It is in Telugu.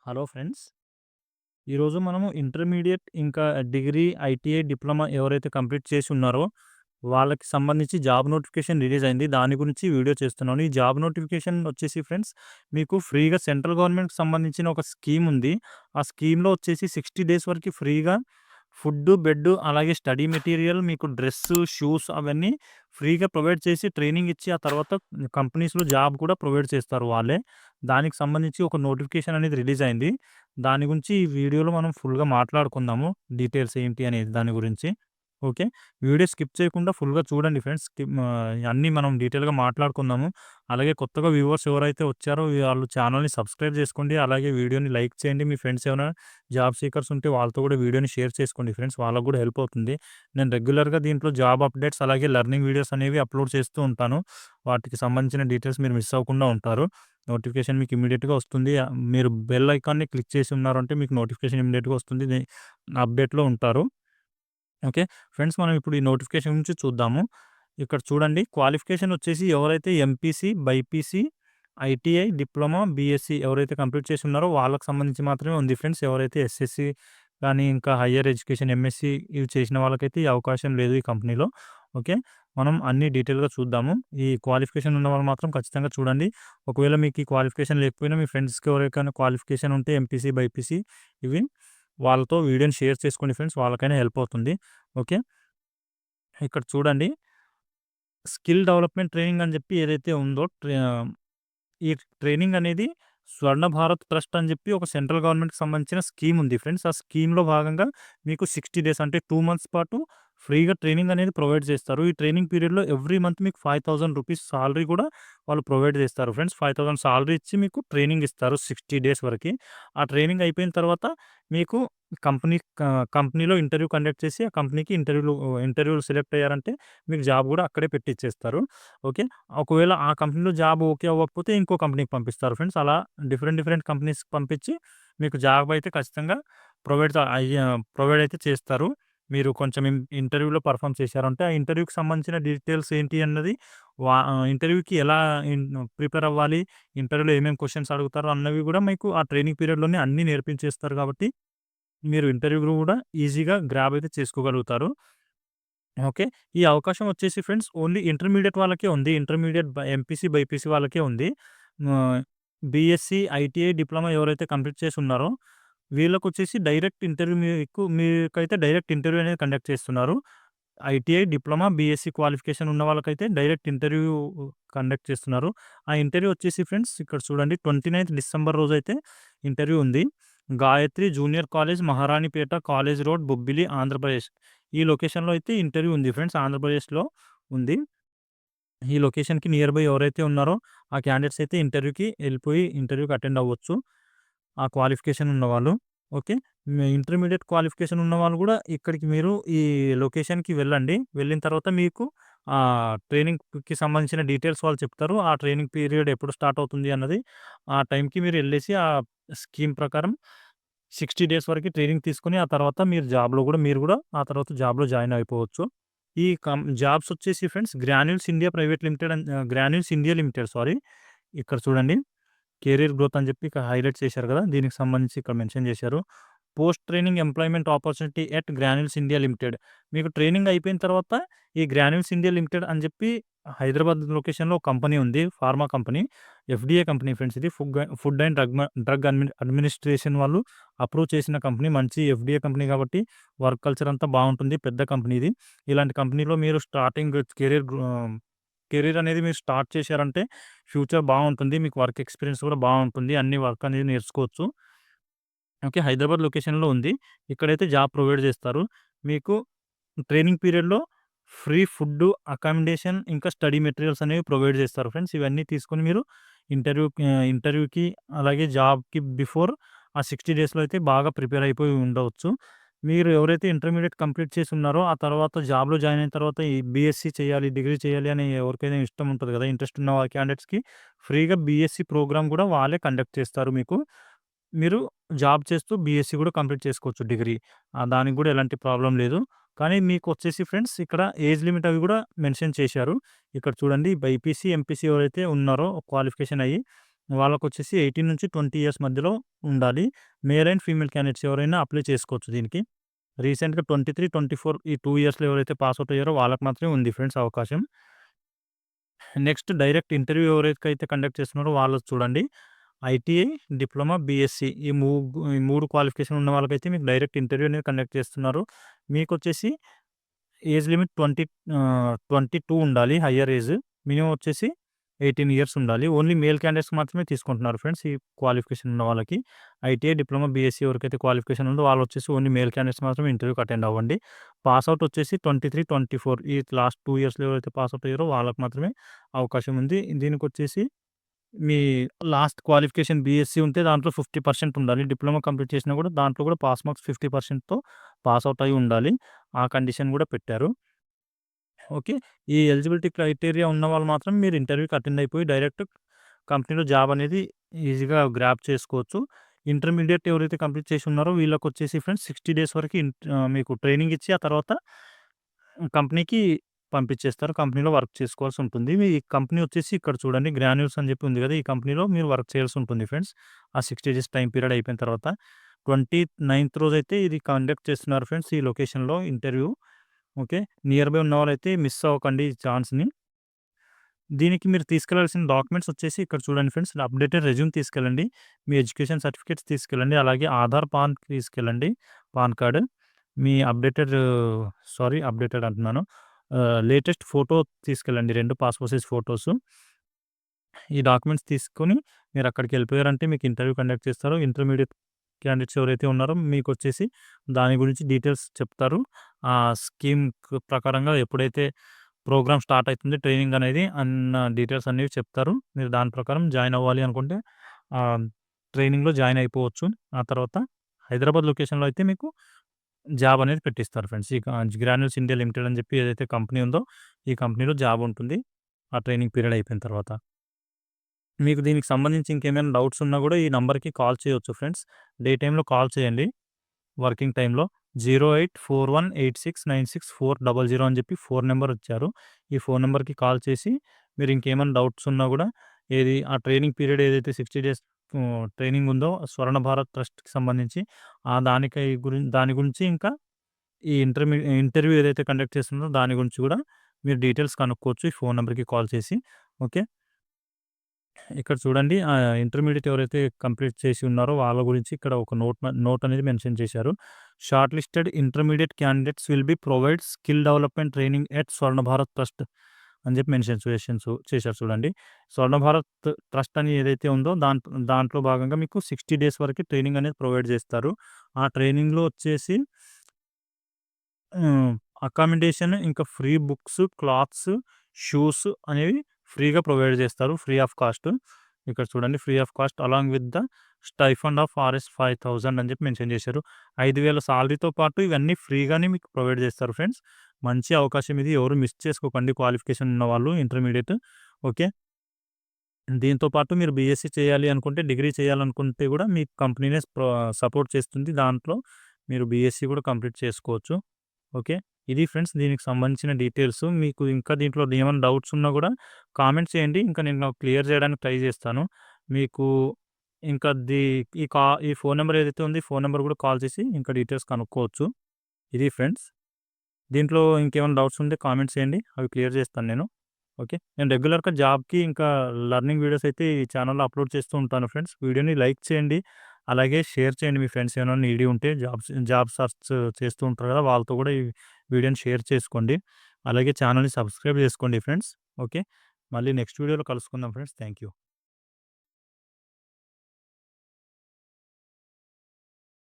Hello friends. ఈరోజు మనము ఇంటర్మీడియేట్ ఇంకా డిగ్రీ, ఐటీఐ, డిప్లొమా ఎవరైతే కంప్లీట్ చేసి ఉన్నారో, వాళ్ళకి సంబంధించి జాబ్ నోటిఫికేషన్ రిలీజ్ అయింది. దాని గురించి వీడియో చేస్తున్నాను. ఈ జాబ్ నోటిఫికేషన్ వచ్చేసి ఫ్రెండ్స్, మీకు ఫ్రీగా సెంట్రల్ గవర్నమెంట్‌కి సంబంధించిన ఒక స్కీమ్ ఉంది. ఆ స్కీమ్‌లో వచ్చేసి 60 డేస్ వరకి ఫ్రీగా ఫుడ్డు, బెడ్డు అలాగే స్టడీ మెటీరియల్, మీకు డ్రెస్సు, షూస్ అవన్నీ ఫ్రీగా ప్రొవైడ్ చేసి ట్రైనింగ్ ఇచ్చి, ఆ తర్వాత కంపెనీస్‌లో జాబ్ కూడా ప్రొవైడ్ చేస్తారు వాళ్ళే. దానికి సంబంధించి ఒక నోటిఫికేషన్ అనేది రిలీజ్ అయింది. దాని గురించి ఈ వీడియోలో మనం ఫుల్‌గా మాట్లాడుకుందాము. డీటెయిల్స్ ఏంటి అనేది దాని గురించి. ఓకే. వీడియో స్కిప్ చేయకుండా ఫుల్‌గా చూడండి ఫ్రెండ్స్. అన్నీ మనం డీటెయిల్‌గా మాట్లాడుకుందాము. అలాగే కొత్తగా వ్యూవర్స్ ఎవరైతే వచ్చారో వాళ్ళు ఛానెల్‌ని సబ్స్క్రైబ్ చేసుకోండి. అలాగే వీడియోని లైక్ చేయండి. మీ ఫ్రెండ్స్ ఏమైనా జాబ్ సీకర్స్ ఉంటే వాళ్ళతో కూడా వీడియోని షేర్ చేసుకోండి ఫ్రెండ్స్. వాళ్ళకి కూడా హెల్ప్ అవుతుంది. నేను రెగ్యులర్‌గా దీంట్లో జాబ్ అప్డేట్స్ అలాగే లెర్నింగ్ వీడియోస్ అనేవి అప్‌లోడ్ చేస్తూ ఉంటాను. వాటికి సంబంధించిన డీటెయిల్స్ మీరు మిస్ అవ్వకుండా ఉంటారు. నోటిఫికేషన్ మీకు ఇమ్మీడియేట్‌గా వస్తుంది. మీరు బెల్ ఐకాన్‌ని క్లిక్ చేసి ఉన్నారంటే మీకు నోటిఫికేషన్ ఇమ్మీడియేట్‌గా వస్తుంది. అప్డేట్‌లో ఉంటారు. ఓకే. ఫ్రెండ్స్, మనం ఇప్పుడు ఈ నోటిఫికేషన్ గురించి చూద్దాము. ఇక్కడ చూడండి, క్వాలిఫికేషన్ వచ్చేసి ఎవరైతే MPC, BiPC, ITI, diploma, BSc ఎవరైతే కంప్లీట్ చేసి ఉన్నారో వాళ్ళకి సంబంధించి మాత్రమే ఉంది ఫ్రెండ్స్. ఎవరైతే ఎస్ఎస్సీ కానీ ఇంకా హైయ్యర్ ఎడ్యుకేషన్ ఎంఎస్సీ ఇవి చేసిన వాళ్ళకైతే ఈ అవకాశం లేదు ఈ కంపెనీలో. ఓకే. మనం అన్నీ డీటెయిల్‌గా చూద్దాము. ఈ క్వాలిఫికేషన్ ఉన్నవాళ్ళు మాత్రం ఖచ్చితంగా చూడండి. ఒకవేళ మీకు ఈ క్వాలిఫికేషన్ లేకపోయినా మీ ఫ్రెండ్స్‌కి ఎవరికైనా క్వాలిఫికేషన్ ఉంటే ఎంపీసీ, బైపీసీ ఇవి వాళ్ళతో వీడియోని షేర్ చేసుకోండి ఫ్రెండ్స్. వాళ్ళకైనా హెల్ప్ అవుతుంది. ఓకే. ఇక్కడ చూడండి, స్కిల్ డెవలప్‌మెంట్ ట్రైనింగ్ అని చెప్పి ఏదైతే ఉందో ఈ ట్రైనింగ్ అనేది స్వర్ణ భారత్ ట్రస్ట్ అని చెప్పి ఒక సెంట్రల్ గవర్నమెంట్‌కి సంబంధించిన స్కీమ్ ఉంది ఫ్రెండ్స్. ఆ స్కీమ్‌లో భాగంగా మీకు 60 డేస్ అంటే 2 మంత్స్ పాటు ఫ్రీగా ట్రైనింగ్ అనేది ప్రొవైడ్ చేస్తారు. ఈ ట్రైనింగ్ పీరియడ్‌లో ఎవ్రీ మంత్ మీకు రూ. 5,000 సాలరీ కూడా వాళ్ళు ప్రొవైడ్ చేస్తారు ఫ్రెండ్స్. 5,000 సాలరీ ఇచ్చి మీకు ట్రైనింగ్ ఇస్తారు 60 డేస్ వరకి. ఆ ట్రైనింగ్ అయిపోయిన తర్వాత మీకు కంపెనీ కంపెనీలో ఇంటర్వ్యూ కండక్ట్ చేసి ఆ కంపెనీకి ఇంటర్వ్యూలో సెలెక్ట్ అయ్యారంటే మీకు జాబ్ కూడా అక్కడే పెట్టిచ్చేస్తారు. ఓకే. ఒకవేళ ఆ కంపెనీలో జాబ్ ఓకే అవ్వకపోతే ఇంకో కంపెనీకి పంపిస్తారు ఫ్రెండ్స్. అలా డిఫరెంట్ డిఫరెంట్ కంపెనీస్‌కి పంపించి మీకు జాబ్ అయితే ఖచ్చితంగా ప్రొవైడ్ త అయ్యే ప్రొవైడ్ అయితే చేస్తారు. మీరు కొంచెం ఇంటర్వ్యూలో పెర్ఫార్మ్ చేశారంటే, ఆ ఇంటర్వ్యూకి సంబంధించిన డీటెయిల్స్ ఏంటి అన్నది ఇంటర్వ్యూకి ఎలా ప్రిపేర్ అవ్వాలి, ఇంటర్వ్యూలో ఏమేమి క్వెషన్స్ అడుగుతారో అన్నవి కూడా మీకు ఆ ట్రైనింగ్ పీరియడ్‌లోనే అన్నీ నేర్పించేస్తారు కాబట్టి, మీరు ఇంటర్వ్యూలో కూడా ఈజీగా గ్రాబ్ అయితే చేసుకోగలుగుతారు. ఓకే. ఈ అవకాశం వచ్చేసి ఫ్రెండ్స్ ఓన్లీ ఇంటర్మీడియేట్ వాళ్ళకే ఉంది. ఇంటర్మీడియేట్ ఎంపీసీ, బైపీసీ వాళ్ళకే ఉంది. ఆహ్, బీఎస్సీ, ఐటీఐ, డిప్లొమా ఎవరైతే కంప్లీట్ చేసి ఉన్నారో వీళ్ళకొచ్చేసి డైరెక్ట్ ఇంటర్వ్యూ మీకైతే డైరెక్ట్ ఇంటర్వ్యూ అనేది కండక్ట్ చేస్తున్నారు. ఐటీఐ, డిప్లొమా, బీఎస్సీ క్వాలిఫికేషన్ ఉన్న వాళ్ళకైతే డైరెక్ట్ ఇంటర్వ్యూ కండక్ట్ చేస్తున్నారు. ఆ ఇంటర్వ్యూ వచ్చేసి ఫ్రెండ్స్ ఇక్కడ చూడండి, 29థ్ డిసెంబర్ రోజైతే ఇంటర్వ్యూ ఉంది. Gayatri junior college, Maharanipeta college road, Bobbili, Andhra Pradesh. ఈ లొకేషన్‌లో అయితే ఇంటర్వ్యూ ఉంది ఫ్రెండ్స్. ఆంధ్రప్రదేశ్‌లో ఉంది. ఈ లొకేషన్‌కి నియర్ బై ఎవరైతే ఉన్నారో ఆ క్యాండిడేట్స్ అయితే ఇంటర్వ్యూకి ఎళ్ళిపోయి ఇంటర్వ్యూకి అటెండ్ అవ్వచ్చు. ఆ క్వాలిఫికేషన్ ఉన్నవాళ్ళు. ఓకే. ఇంటర్మీడియేట్ క్వాలిఫికేషన్ ఉన్నవాళ్ళు గూడా ఇక్కడికి మీరు ఈ లొకేషన్‌కి వెళ్ళండి. వెళ్ళిన తర్వాత మీకు ట్రైనింగ్‌కి సంబంధించిన డీటెయిల్స్ వాళ్ళు చెప్తారు. ఆ ట్రైనింగ్ పీరియడ్ ఎప్పుడు స్టార్ట్ అవుతుంది అన్నది ఆ టైంకి మీరు ఎళ్ళేసి ఆ స్కీమ్ ప్రకారం 60 డేస్ వరకి ట్రైనింగ్ తీసుకొని ఆ తర్వాత మీరు గూడా ఆ తర్వాత జాబ్‌లో జాయిన్ అయిపోవచ్చు. ఈ జాబ్స్ వచ్చేసి friends granules India limited sorry. ఇక్కడ చూడండి, కెరియర్ గ్రోత్ అని చెప్పి ఇక్కడ హైలైట్ చేశారు కదా! దీనికి సంబంధించి ఇక్కడ మెన్షన్ చేశారు. Post training employment opportunity at granules India limited. మీకు ట్రైనింగ్ అయిపోయిన తర్వాత ఈ గ్రాన్యూల్స్ ఇండియా లిమిటెడ్ అని చెప్పి హైదరాబాద్ లొకేషన్‌లో ఒక కంపెనీ ఉంది. Pharma company. FDA company friends ఇది. ఫుడ్ అండ్ డ్రగ్ అడ్మినిస్ట్రేషన్ వాళ్ళు అప్రూవ్ చేసిన కంపెనీ. మంచి ఎఫ్‌డీఏ కంపెనీ కాబట్టి వర్క్ కల్చర్ అంతా బావుంటుంది. పెద్ద కంపెనీ ఇది. ఇలాంటి కంపెనీలో మీరు కెరీర్ అనేది మీరు స్టార్ట్ చేశారంటే ఫ్యూచర్ బావుంటుంది. మీకు వర్క్ ఎక్స్‌పీరియన్స్ కూడా బావుంటుంది. అన్ని వర్క్ అనేది నేర్చుకోవచ్చు. ఓకే. హైదరాబాద్ లొకేషన్‌లో ఉంది. ఇక్కడైతే జాబ్ ప్రొవైడ్ చేస్తారు. మీకు ట్రైనింగ్ పీరియడ్‌లో ఫ్రీ ఫుడ్డు, అకామిడేషన్ ఇంకా స్టడీ మెటీరియల్స్ అనేవి ప్రొవైడ్ చేస్తారు ఫ్రెండ్స్. ఇవన్నీ తీసుకొని మీరు ఇంటర్వ్యూకి అలాగే జాబ్‌కి బిఫోర్ ఆ 60 డేస్‌లో అయితే బాగా ప్రిపేర్ అయిపోయి ఉండవచ్చు. మీరు ఎవరైతే ఇంటర్మీడియేట్ కంప్లీట్ చేసి ఉన్నారో ఆ తర్వాత జాబ్‌లో జాయిన్ అయిన తర్వాత ఈ బీఎస్సీ చేయాలి, డిగ్రీ చేయాలి అని ఎవరికైనా ఇష్టం ఉంటది కదా! ఇంట్రెస్ట్ ఉన్న క్యాండిడేట్స్‌కి ఫ్రీగా బీఎస్సీ ప్రోగ్రామ్ కూడా వాళ్ళే కండక్ట్ చేస్తారు మీకు. మీరు జాబ్ చేస్తూ బీఎస్సీ కూడా కంప్లీట్ చేసుకోవచ్చు డిగ్రీ. దానికి కూడా ఎలాంటి ప్రాబ్లమ్ లేదు. కానీ మీకొచ్చేసి ఫ్రెండ్స్ ఇక్కడ ఏజ్ లిమిట్ అవి కూడా మెన్షన్ చేశారు. ఇక్కడ చూడండి, బైపీసీ, ఎంపీసీ ఎవరైతే ఉన్నారో క్వాలిఫికేషన్ అయ్యి వాళ్ళకొచ్చేసి 18-20 ఇయర్స్ మధ్యలో ఉండాలి. మేల్ అండ్ ఫీమేల్ క్యాండిడేట్స్ ఎవరైనా అప్లై చేసుకోవచ్చు దీనికి. రీసెంట్‌గా 23, 24 ఈ 2 ఇయర్స్‌లో ఎవరైతే పాస్ అవుట్ అయ్యారో వాళ్ళకి మాత్రమే ఉంది ఫ్రెండ్స్ అవకాశం. నెక్స్ట్ డైరెక్ట్ ఇంటర్వ్యూ ఎవరికైతే కండక్ట్ చేస్తున్నారో వాళ్ళది చూడండి. ఐటీఐ, డిప్లొమా, బీఎస్సీ ఈ 3 క్వాలిఫికేషన్ ఉన్న వాళ్ళకైతే మీకు డైరెక్ట్ ఇంటర్వ్యూ అనేది కండక్ట్ చేస్తున్నారు. మీకొచ్చేసి ఏజ్ లిమిట్ 22 ఉండాలి హైయర్ ఏజ్. మినిమమ్ వచ్చేసి 18 ఇయర్స్ ఉండాలి. ఓన్లీ మేల్ క్యాండిడేట్స్ మాత్రమే తీసుకుంటున్నారు ఫ్రెండ్స్ ఈ క్వాలిఫికేషన్ ఉన్న వాళ్ళకి. ఐటీఐ, డిప్లొమా, బీఎస్సీ ఎవరికైతే క్వాలిఫికేషన్ ఉందో వాళ్ళొచ్చేసి ఓన్లీ మేల్ క్యాండిడేట్స్ మాత్రమే ఇంటర్వ్యూకి అటెండ్ అవ్వండి. పాస్ అవుట్ వచ్చేసి 23, 24 ఈ లాస్ట్ 2 ఇయర్స్‌లో ఎవరైతే పాస్ అవుట్ అయ్యారో వాళ్ళకి మాత్రమే అవకాశం ఉంది. దీనికొచ్చేసి మీ లాస్ట్ క్వాలిఫికేషన్ బీఎస్సీ ఉంటే దాంట్లో 50% ఉండాలి. డిప్లొమా కంప్లీట్ చేసినా కూడా దాంట్లో కూడా పాస్ మార్క్స్ 50%తో పాస్ అవుట్ అయ్యి ఉండాలి. ఆ కండిషన్ కూడా పెట్టారు. ఓకే. ఈ ఎలిజిబిలిటీ క్రైటీరియా ఉన్నవాళ్ళు మాత్రం మీరు ఇంటర్వ్యూకి అటెండ్ అయిపోయి డైరెక్ట్ కంపెనీలో జాబ్ అనేది ఈజీగా గ్రాబ్ చేసుకోవచ్చు. ఇంటర్మీడియేట్ ఎవరైతే కంప్లీట్ చేసి ఉన్నారో వీళ్ళకొచ్చేసి ఫ్రెండ్స్ 60 డేస్ వరకు మీకు ట్రైనింగ్ ఇచ్చి ఆ తర్వాత కంపెనీకి పంపించేస్తారు. కంపెనీలో వర్క్ చేసుకోవాల్సి ఉంటుంది. మీ కంపెనీ వచ్చేసి ఇక్కడ చూడండి గ్రాన్యూల్స్ అని చెప్పి ఉంది కదా! ఈ కంపెనీలో మీరు వర్క్ చేయాల్సి ఉంటుంది ఫ్రెండ్స్. ఆ 60 డేస్ టైమ్ పీరియడ్ అయిపోయిన తర్వాత 29థ్ రోజైతే ఇది కండక్ట్ చేస్తున్నారు ఫ్రెండ్స్ ఈ లొకేషన్‌లో ఇంటర్వ్యూ. ఓకే. నియర్ బై ఉన్నవాళ్ళైతే మిస్ అవ్వకండి ఈ ఛాన్స్‌ని. దీనికి మీరు తీసుకెళ్లాల్సిన డాక్యుమెంట్స్ వచ్చేసి ఇక్కడ చూడండి ఫ్రెండ్స్. అప్డేటెడ్ రెజ్యూమ్ తీసుకెళ్ళండి. మీ ఎడ్యుకేషన్ సర్టిఫికేట్స్ తీసుకెళ్ళండి. అలాగే ఆధార్, పాన్ తీసుకెళ్ళండి. PAN card. మీ అప్డేటెడ్ అంటున్నాను. లేటెస్ట్ ఫోటో తీసుకెళ్ళండి. 2 పాస్‌పోర్ట్ సైజ్ ఫోటోసు. ఈ డాక్యుమెంట్స్ తీసుకొని మీరు అక్కడికెళ్ళిపోయారంటే మీకు ఇంటర్వ్యూ కండక్ట్ చేస్తారు. ఇంటర్మీడియేట్ క్యాండిడేట్స్ ఎవరైతే ఉన్నారో మీకొచ్చేసి దాని గురించి డీటెయిల్స్ చెప్తారు. ఆ స్కీమ్ ప్రకారంగా ఎప్పుడైతే ప్రోగ్రామ్ స్టార్ట్ అయితుంది ట్రైనింగ్ అనేది అన్న డీటెయిల్స్ అనేవి చెప్తారు. మీరు దాని ప్రకారం జాయిన్ అవ్వాలి అనుకుంటే ట్రైనింగ్‌లో జాయిన్ అయిపోవచ్చు. ఆ తర్వాత హైదరాబాద్ లొకేషన్‌లో అయితే మీకు జాబ్ అనేది పెట్టిస్తారు ఫ్రెండ్స్. ఈ గ్రాన్యూల్స్ ఇండియా లిమిటెడ్ అని చెప్పి ఏదైతే కంపెనీ ఉందో ఈ కంపెనీలో జాబ్ ఉంటుంది. ఆ ట్రైనింగ్ పీరియడ్ అయిపోయిన తర్వాత. మీకు దీనికి సంబంధించి ఇంకేమైనా డౌట్స్ ఉన్నా కూడా ఈ నంబర్‌కి కాల్ చేయొచ్చు ఫ్రెండ్స్. డే టైమ్‌లో కాల్ చేయండి. వర్కింగ్ టైమ్‌లో 0841869640 అని చెప్పి ఫోన్ నంబర్ ఇచ్చారు. ఈ ఫోన్ నంబర్‌కి కాల్ చేసి మీరు ఇంకేమైనా డౌట్స్ ఉన్నా కూడా ఆ ట్రైనింగ్ పీరియడ్ ఏదైతే 60 డేస్ ట్రైనింగ్ ఉందో స్వర్ణ భారత్ ట్రస్ట్‌కి సంబంధించి దాని గురించి ఇంకా ఈ ఇంటర్వ్యూ ఏదైతే కండక్ట్ చేస్తుందో దాని గురించి కూడా మీరు డీటెయిల్స్ కనుక్కోవచ్చు. ఈ ఫోన్ నంబర్‌కి కాల్ చేసి. ఓకే. ఇక్కడ చూడండి ఇంటర్మీడియేట్ ఎవరైతే కంప్లీట్ చేసి ఉన్నారో వాళ్ళ గురించి ఇక్కడ ఒక నోట్ అనేది మెన్షన్ చేశారు. Short listed intermediate candidates will be provide skill development training at Swarna Bharat trust అని చెప్పి మెన్షన్ చేశారు చూడండి. స్వర్ణ భారత్ ట్రస్ట్ అని ఏదైతే ఉందో దాంట్లో భాగంగా మీకు 60 డేస్ వరకు ట్రైనింగ్ అనేది ప్రొవైడ్ చేస్తారు. ఆ ట్రైనింగ్‌లో వచ్చేసి హ్మ్. అకామిడేషన్ ఇంకా ఫ్రీ బుక్స్, క్లాత్స్, షూస్ అనేవి ఫ్రీగా ప్రొవైడ్ చేస్తారు. Free of cost. ఇక్కడ చూడండి free of cost along with the stipend of RS 5000 అని చెప్పి మెన్షన్ చేశారు. 5,000 సాలరీతో పాటు ఇవన్నీ ఫ్రీగానే మీకు ప్రొవైడ్ చేస్తారు ఫ్రెండ్స్. మంచి అవకాశం ఇది. ఎవరు మిస్ చేసుకోకండి క్వాలిఫికేషన్ ఉన్నవాళ్ళు ఇంటర్మీడియేట్. ఓకే. దీంతో పాటు మీరు బీఎస్సీ చేయాలి అనుకుంటే, డిగ్రీ చేయాలనుకుంటే కూడా మీకు కంపెనీనే సపోర్ట్ చేస్తుంది. దాంట్లో మీరు బీఎస్సీ కూడా కంప్లీట్ చేసుకోవచ్చు. ఓకే. ఇది ఫ్రెండ్స్ దీనికి సంబంధించిన డీటెయిల్స్. మీకు ఇంకా దీంట్లో ఏమైనా డౌట్స్ ఉన్నా కూడా కామెంట్ చేయండి. ఇంకా నేను క్లియర్ చేయడానికి ట్రై చేస్తాను. మీకు ఇంకా ఈ ఫోన్ నంబర్ ఏదైతే ఉందో ఈ ఫోన్ నంబర్ కూడా కాల్ చేసి ఇంకా డీటెయిల్స్ కనుక్కోవచ్చు. ఇది ఫ్రెండ్స్. దీంట్లో ఇంకేమైనా డౌట్స్ ఉంటే కామెంట్ చేయండి. అవి క్లియర్ చేస్తాను నేను. ఓకే. నేను రెగ్యులర్‌గా జాబ్‌కి ఇంకా లెర్నింగ్ వీడియోస్ అయితే ఈ ఛానెల్‌లో అప్లోడ్ చేస్తూ ఉంటాను ఫ్రెండ్స్. వీడియోని లైక్ చేయండి. అలాగే షేర్ చేయండి మీ ఫ్రెండ్స్ ఎవరైనా నీడీ ఉంటే జాబ్ సెర్చ్ చేస్తూ ఉంటారు కదా! వాళ్ళతో కూడా ఈ వీడియోని షేర్ చేసుకోండి. అలాగే ఛానెల్‌ని సబ్స్క్రైబ్ చేసుకోండి ఫ్రెండ్స్. ఓకే. మళ్ళీ నెక్స్ట్ వీడియోలో కలుసుకుందాం ఫ్రెండ్స్. Thank you.